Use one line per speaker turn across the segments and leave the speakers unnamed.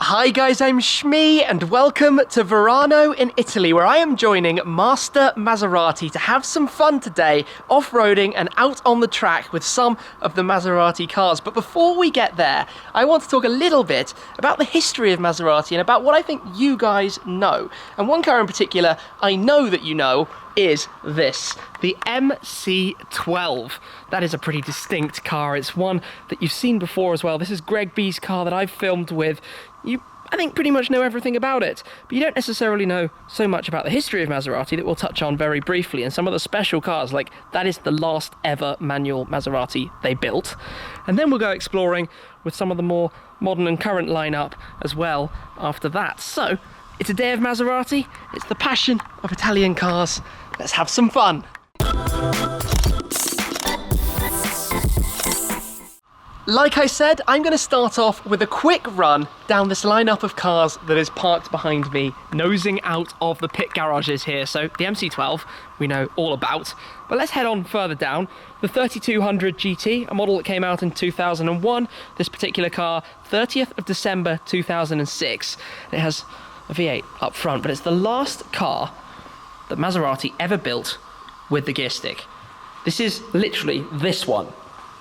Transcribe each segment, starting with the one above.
Hi guys, I'm Shmee and welcome to Varano in Italy, where I am joining Master Maserati to have some fun today, off-roading and out on the track with some of the Maserati cars. But before we get there, I want to talk a little bit about the history of Maserati and about what I think you guys know. And one car in particular I know that you know is this, the MC12. That is a pretty distinct car. It's one that you've seen before as well. This is Greg B's car that I've filmed with. You, I think, pretty much know everything about it, but you don't necessarily know so much about the history of Maserati that we'll touch on very briefly, and some of the special cars, like that is the last ever manual Maserati they built. And then we'll go exploring with some of the more modern and current lineup as well after that. So, it's a day of Maserati, it's the passion of Italian cars. Let's have some fun. Like I said, I'm going to start off with a quick run down this lineup of cars that is parked behind me, nosing out of the pit garages here. So the MC12 we know all about, but let's head on further down. The 3200 GT, a model that came out in 2001. This particular car, 30th of December 2006. It has a V8 up front, but it's the last car that Maserati ever built with the gear stick. This is literally this one.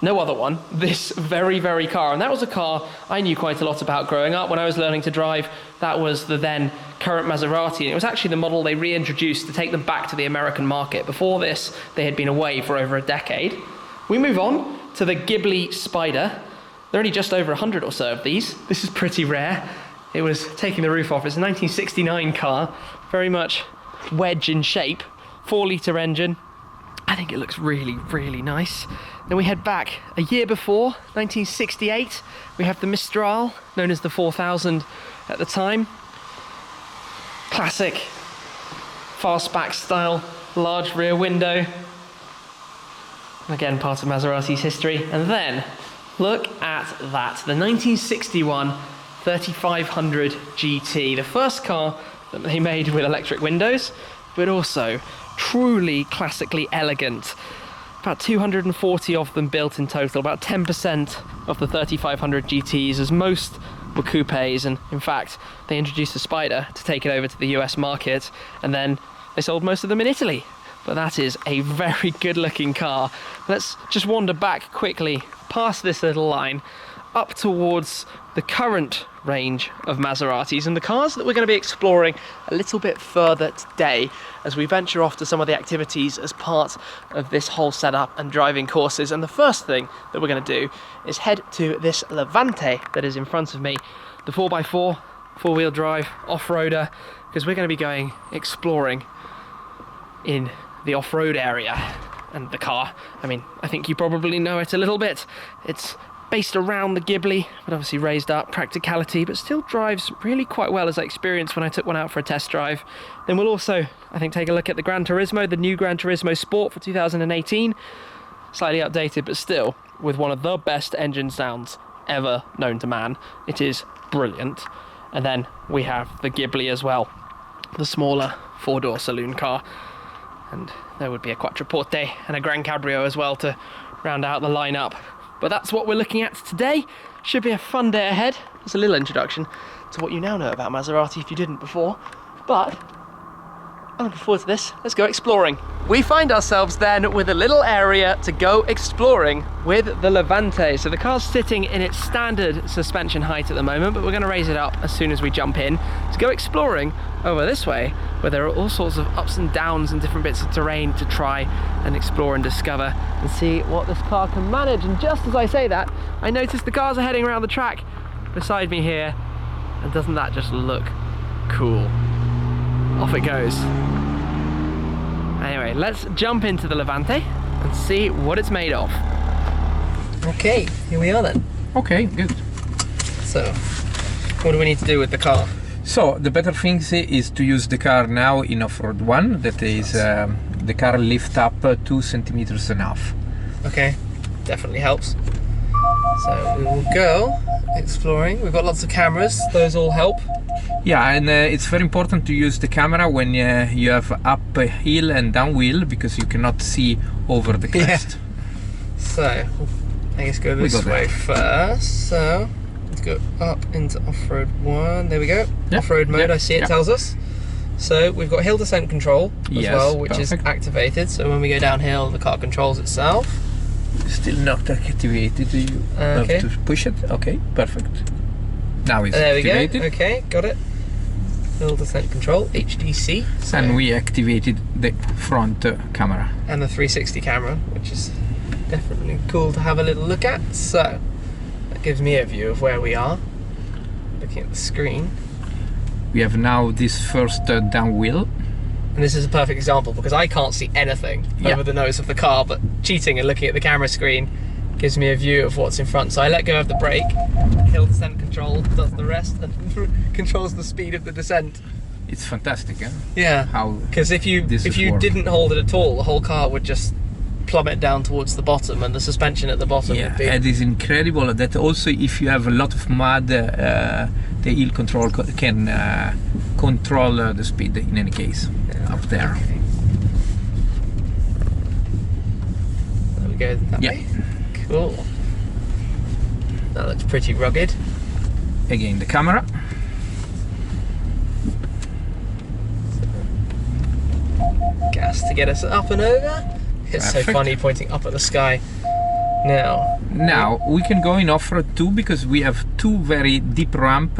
No other one, this very, very car. And that was a car I knew quite a lot about growing up. When I was learning to drive, that was the then current Maserati. And it was actually the model they reintroduced to take them back to the American market. Before this, they had been away for over a decade. We move on to the Ghibli Spider. There are only just over 100 or so of these. This is pretty rare. It was taking the roof off. It's a 1969 car, very much wedge in shape, 4-litre engine. I think it looks really, really nice. Then we head back a year before, 1968. We have the Mistral, known as the 4000 at the time. Classic fastback style, large rear window. Again, part of Maserati's history. And then, look at that, the 1961 3500 GT, the first car that they made with electric windows, but also truly classically elegant. About 240 of them built in total, about 10% of the 3500 GTs, as most were coupes, and in fact they introduced the Spider to take it over to the US market, and then they sold most of them in Italy. But that is a very good looking car. Let's just wander back quickly past this little line up towards the current range of Maseratis and the cars that we're going to be exploring a little bit further today as we venture off to some of the activities as part of this whole setup and driving courses. And the first thing that we're going to do is head to this Levante that is in front of me, the 4x4 four-wheel drive off-roader, because we're going to be going exploring in the off-road area. And the car, I mean, I think you probably know it a little bit. It's based around the Ghibli, but obviously raised up practicality, but still drives really quite well, as I experienced when I took one out for a test drive. Then we'll also, I think, take a look at the GranTurismo, the new GranTurismo Sport for 2018. Slightly updated, but still with one of the best engine sounds ever known to man. It is brilliant. And then we have the Ghibli as well, the smaller four-door saloon car. And there would be a Quattroporte and a Gran Cabrio as well to round out the lineup. But that's what we're looking at today. Should be a fun day ahead. It's a little introduction to what you now know about Maserati if you didn't before. But I'm looking forward to this. Let's go exploring. We find ourselves then with a little area to go exploring with the Levante. So the car's sitting in its standard suspension height at the moment, but we're going to raise it up as soon as we jump in to go exploring over this way, where there are all sorts of ups and downs and different bits of terrain to try and explore and discover and see what this car can manage. And just as I say that, I notice the cars are heading around the track beside me here, and doesn't that just look cool? Off it goes. Anyway, let's jump into the Levante and see what it's made of. Okay, here we are then.
Okay, good.
So, what do we need to do with the car?
So, the better thing is to use the car now in off-road one. That is, the car lift up 2 centimeters and a half.
Okay, definitely helps. So, we will go exploring. We've got lots of cameras, those all help.
Yeah, and it's very important to use the camera when you have uphill and downhill, because you cannot see over the crest.
Yeah. So, I guess go this way first. So, let's go up into off-road 1. There we go.
Yep.
Off-road mode,
Yep.
I see it
Yep.
tells us. So we've got hill descent control as
Yes,
well, which
perfect.
is activated. So when we go downhill, the car controls itself.
Still not activated. You have
Okay.
to push it. Okay, perfect. Now it's
There we
activated.
go. Okay, got it. Hill descent control, HDC. So,
And we activated the front camera.
and the 360 camera, which is definitely cool to have a little look at. So that gives me a view of where we are. Looking at the screen.
We have now this first down wheel.
And this is a perfect example because I can't see anything
Yeah.
over the nose of the car, but cheating and looking at the camera screen gives me a view of what's in front. So I let go of the brake, hill descent control does the rest and controls the speed of the descent.
It's fantastic, eh?
Yeah,
How
because if you
this is working.
didn't hold it at all, the whole car would just plummet down towards the bottom, and the suspension at the bottom
yeah,
would be.
it is incredible that also if you have a lot of mud, the hill control can control the speed in any case up there.
Okay. There we go. That
Yeah.
way. Cool. That looks pretty rugged.
Again, the camera.
Gas to get us up and over. It's so
Perfect.
funny pointing up at the sky.
Now we can go in off-road too because we have two very deep ramp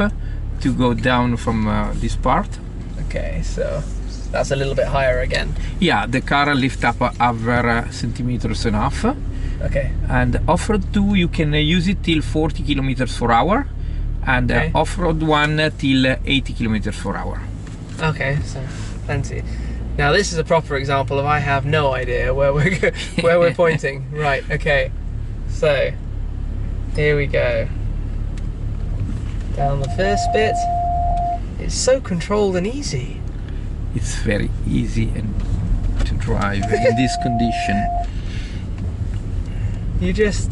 to go down from this part.
Okay, so that's a little bit higher again.
Yeah, the car lift up over centimeters and a half.
Okay.
And off-road 2 you can use it till 40 kilometers per hour, and
Okay.
off-road 1 till 80 kilometers per hour.
Okay, so plenty. Now this is a proper example of I have no idea where we're where we're pointing. Right. Okay. So here we go. Down the first bit. It's so controlled and easy.
It's very easy and to drive in this condition.
You just,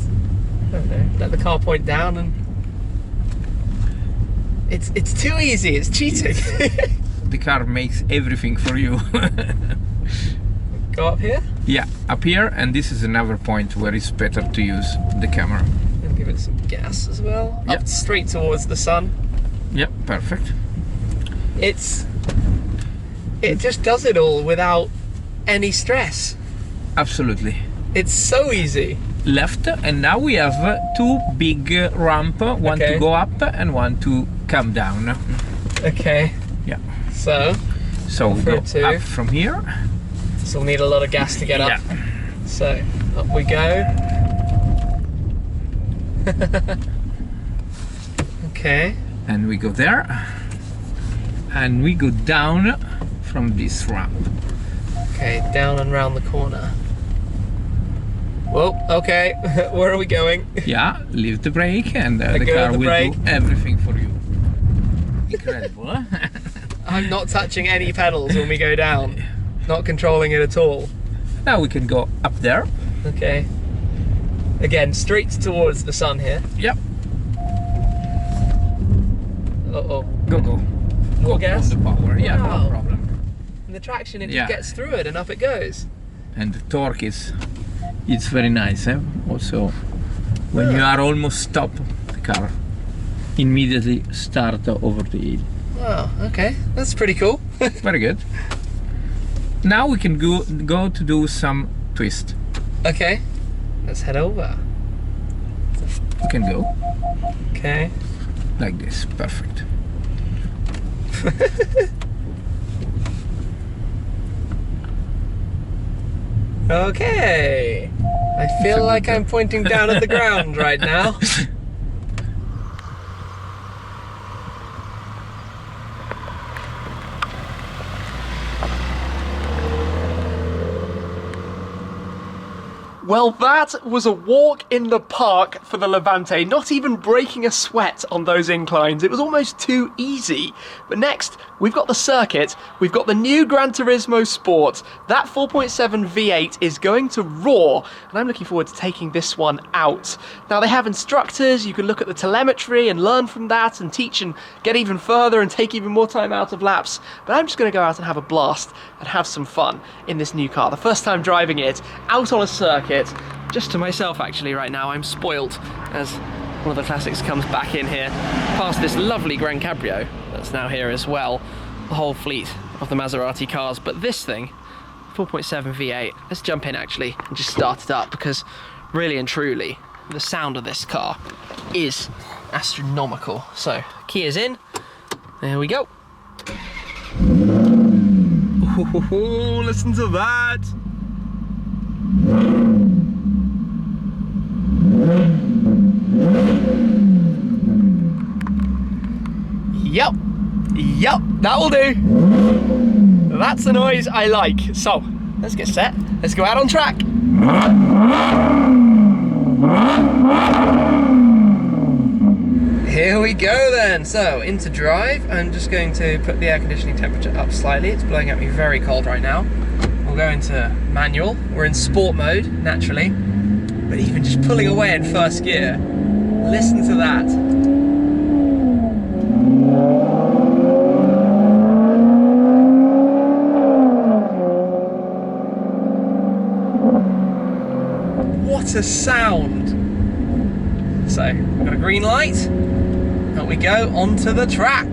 I don't know, let the car point down and it's too easy. It's cheating.
The car makes everything for you.
Go up here
Yeah, up here, and this is another point where it's better to use the camera.
and give it some gas as well.
Yep.
Up straight towards the sun.
Yeah, perfect.
It just does it all without any stress.
Absolutely.
It's so easy.
Left, and now we have two big ramp, one
Okay.
to go up and one to come down.
Okay.
Yeah.
So
So we go
Off-road 2.
up from here.
this will need a lot of gas to get up. So up we go. Okay.
And we go there. And we go down from this ramp.
Okay, down and round the corner. Whoa, okay. Where are we going?
Yeah, leave the brake and the
go
car
the
will
brake.
do everything for you. Incredible, huh?
I'm not touching any pedals when we go down. Not controlling it at all.
Now we can go up there.
Okay. Again, straight towards the sun here.
Yep,
Uh-oh.
go.
More
Go
gas?
on the power, yeah,
Wow.
no problem.
And the traction, it
Yeah.
just gets through it and up it goes.
And the torque it's very nice, eh? Also, when you are almost stop the car, immediately start over the hill.
Wow, okay. That's pretty cool.
Very good. Now we can go to do some twist.
Okay. Let's head over.
You can go
Okay.
like this, perfect.
Okay. I feel like I'm pointing down at the ground right now. Well, that was a walk in the park for the Levante, not even breaking a sweat on those inclines. It was almost too easy. But next, we've got the circuit, we've got the new GranTurismo Sport. That 4.7 V8 is going to roar, and I'm looking forward to taking this one out. Now, they have instructors, you can look at the telemetry and learn from that and teach and get even further and take even more time out of laps. But I'm just going to go out and have a blast and have some fun in this new car. The first time driving it, out on a circuit. Just to myself actually right now, I'm spoilt as one of the classics comes back in here, past this lovely Gran Cabrio that's now here as well, the whole fleet of the Maserati cars. But this thing, 4.7 V8, let's jump in actually and just start it up, because really and truly, the sound of this car is astronomical. So, key is in, there we go. Oh, listen to that! Yep, that will do. That's the noise I like. So, let's get set. Let's go out on track. Here we go then. So, into drive. I'm just going to put the air conditioning temperature up slightly. It's blowing at me very cold right now. We'll go into manual. We're in sport mode, naturally. But even just pulling away in first gear, listen to that. What a sound! So, we've got a green light. Out we go, onto the track.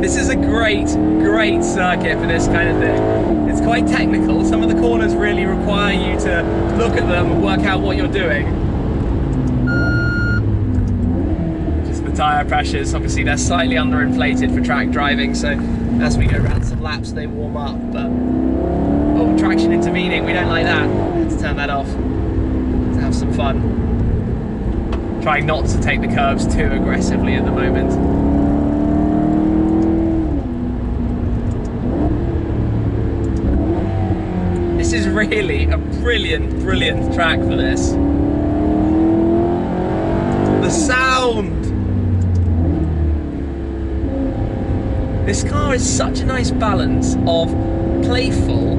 This is a great circuit for this kind of thing. It's quite technical. Some of the corners really require you to look at them and work out what you're doing. Just the tyre pressures, obviously they're slightly underinflated for track driving, so as we go around some laps they warm up, but oh, traction intervening, we don't like that. Let's turn that off to have some fun. Trying not to take the curves too aggressively at the moment. This is really a brilliant track for this. The sound! This car is such a nice balance of playful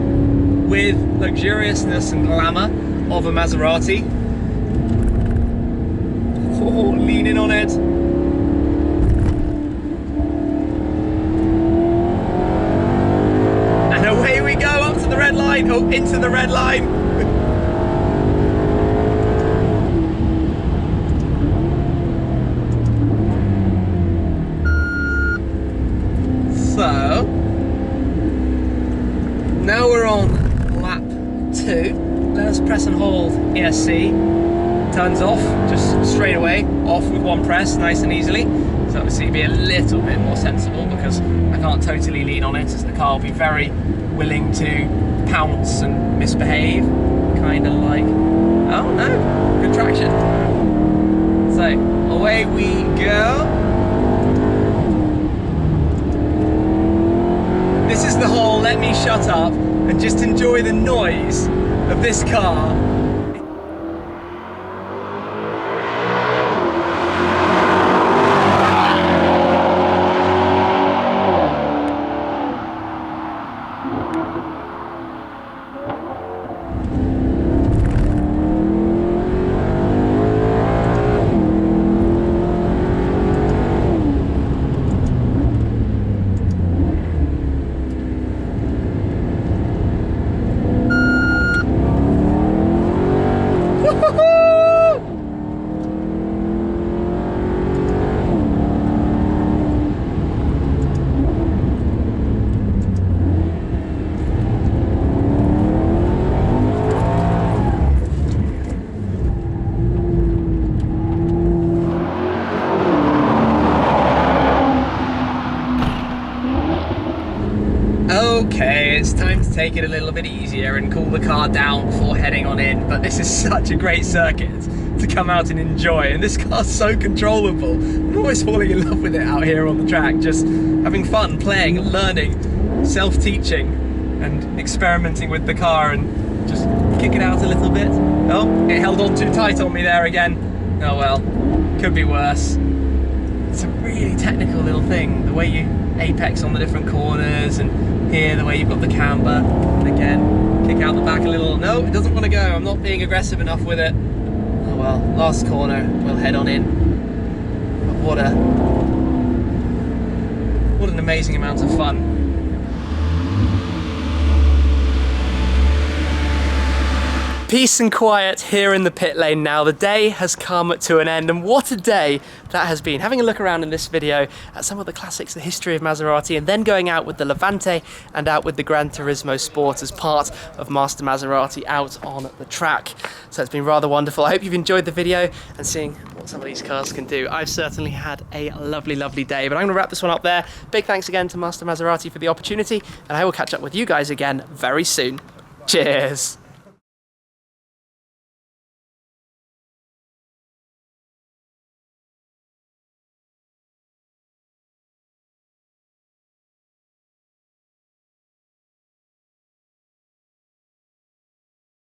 with luxuriousness and glamour of a Maserati. Oh, leaning on it. And away we go up to the red line. Oh, into the red line. So, now we're on lap 2. Let us press and hold ESC. Turns off, just straight away, off with one press, nice and easily. So obviously be a little bit more sensible because I can't totally lean on it, as the car will be very willing to pounce and misbehave. Kind of like, oh no, good traction. So, away we go. This is the whole let me shut up and just enjoy the noise of this car. Okay, it's time to take it a little bit easier and cool the car down before heading on in, but this is such a great circuit to come out and enjoy, and this car's so controllable. I'm always falling in love with it out here on the track, just having fun, playing, learning, self-teaching and experimenting with the car and just kick it out a little bit. Oh, it held on too tight on me there again. Oh well, could be worse. It's a really technical little thing. The way you apex on the different corners, and here the way you've got the camber. And again, kick out the back a little. No, it doesn't want to go. I'm not being aggressive enough with it. Oh well, last corner, we'll head on in. But what an amazing amount of fun. Peace and quiet here in the pit lane now. The day has come to an end, and what a day that has been. Having a look around in this video at some of the classics, the history of Maserati, and then going out with the Levante and out with the GranTurismo Sport as part of Master Maserati out on the track. So it's been rather wonderful. I hope you've enjoyed the video and seeing what some of these cars can do. I've certainly had a lovely, lovely day, but I'm going to wrap this one up there. Big thanks again to Master Maserati for the opportunity, and I will catch up with you guys again very soon. Cheers!